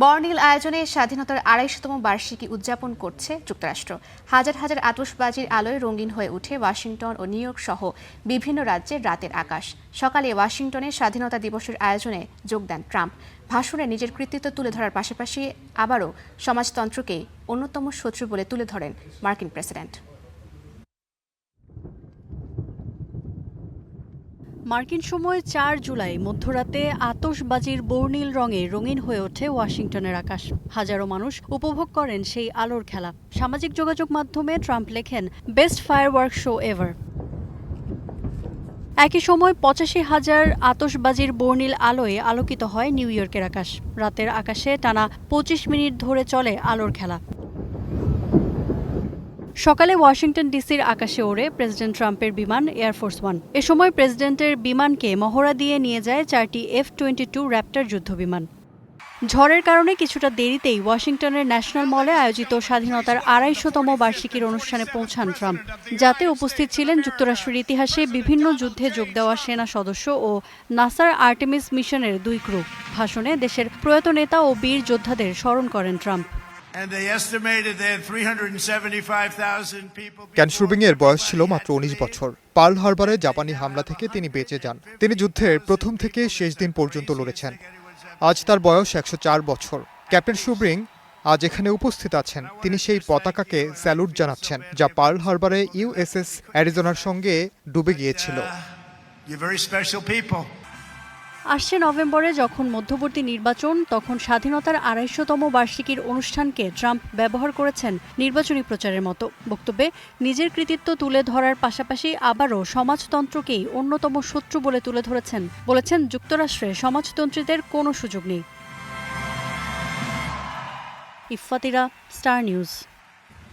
বর্ণিল আয়োজনে স্বাধীনতার ২৫০তম বার্ষিকী উদযাপন করছে যুক্তরাষ্ট্র। হাজার হাজার আতশবাজির আলোয় রঙিন হয়ে উঠে ওয়াশিংটন ও নিউ ইয়র্ক সহ বিভিন্ন রাজ্যের রাতের আকাশ। সকালে ওয়াশিংটনে স্বাধীনতা দিবসের আয়োজনে যোগ দেন ট্রাম্প। ভাষণে নিজের কৃতিত্ব তুলে ধরার পাশাপাশি আবারও সমাজতন্ত্রকেই অন্যতম শত্রু বলে তুলে ধরেন মার্কিন প্রেসিডেন্ট। মার্কিন সময় ৪ জুলাই মধ্যরাতে আতশবাজির বর্ণিল রঙে রঙিন হয়ে ওঠে ওয়াশিংটনের আকাশ। হাজারো মানুষ উপভোগ করেন সেই আলোর খেলা। সামাজিক যোগাযোগ মাধ্যমে ট্রাম্প লেখেন, বেস্ট ফায়ারওয়ার্ক শো এভার। একই সময় ৮৫,০০০ আতশবাজির বর্ণিল আলোয় আলোকিত হয় নিউ ইয়র্কের আকাশ। রাতের আকাশে টানা ২৫ মিনিট ধরে চলে আলোর খেলা। সকালে ওয়াশিংটন ডিসির আকাশে ওড়ে প্রেসিডেন্ট ট্রাম্পের বিমান এয়ারফোর্স ওয়ান। এ সময় প্রেসিডেন্টের বিমানকে মহড়া দিয়ে নিয়ে যায় ৪টি F-22 র্যাপ্টর যুদ্ধবিমান। ঝড়ের কারণে কিছুটা দেরিতেই ওয়াশিংটনের ন্যাশনাল মলে আয়োজিত স্বাধীনতার ২৫০তম বার্ষিকীর অনুষ্ঠানে পৌঁছান ট্রাম্প, যাতে উপস্থিত ছিলেন যুক্তরাষ্ট্রের ইতিহাসে বিভিন্ন যুদ্ধে যোগ দেওয়া সেনা সদস্য ও নাসার আর্টেমিস মিশনের ২ ক্রু। ভাষণে দেশের প্রয়াত নেতা ও বীর যোদ্ধাদের স্মরণ করেন ট্রাম্প। কেন শুবিংয়ের বয়স ছিল মাত্র ১৯ বছর। পার্ল হারবারে জাপানি হামলা থেকে তিনি বেঁচে যান। তিনি যুদ্ধের প্রথম থেকে শেষ দিন পর্যন্ত লড়েছেন। আজ তার বয়স ১০৪ বছর। ক্যাপ্টেন শুবিং আজ এখানে উপস্থিত আছেন। তিনি সেই পতাকাকে স্যালুট জানাচ্ছেন, যা পার্ল হারবারে USS অ্যারিজোনার সঙ্গে ডুবে গিয়েছিল। আসছে নভেম্বরে যখন মধ্যবর্তী নির্বাচন, তখন স্বাধীনতার ২৫০তম বার্ষিকীর অনুষ্ঠানকে ট্রাম্প ব্যবহার করেছেন নির্বাচনী প্রচারের মতো। বক্তব্যে নিজের কৃতিত্ব তুলে ধরার পাশাপাশি আবারও সমাজতন্ত্রকেই অন্যতম শত্রু বলে তুলে ধরেছেন। বলেছেন, যুক্তরাষ্ট্রে সমাজতন্ত্রীদের কোনো সুযোগ নেই। ইফফাতিরা, স্টার নিউজ।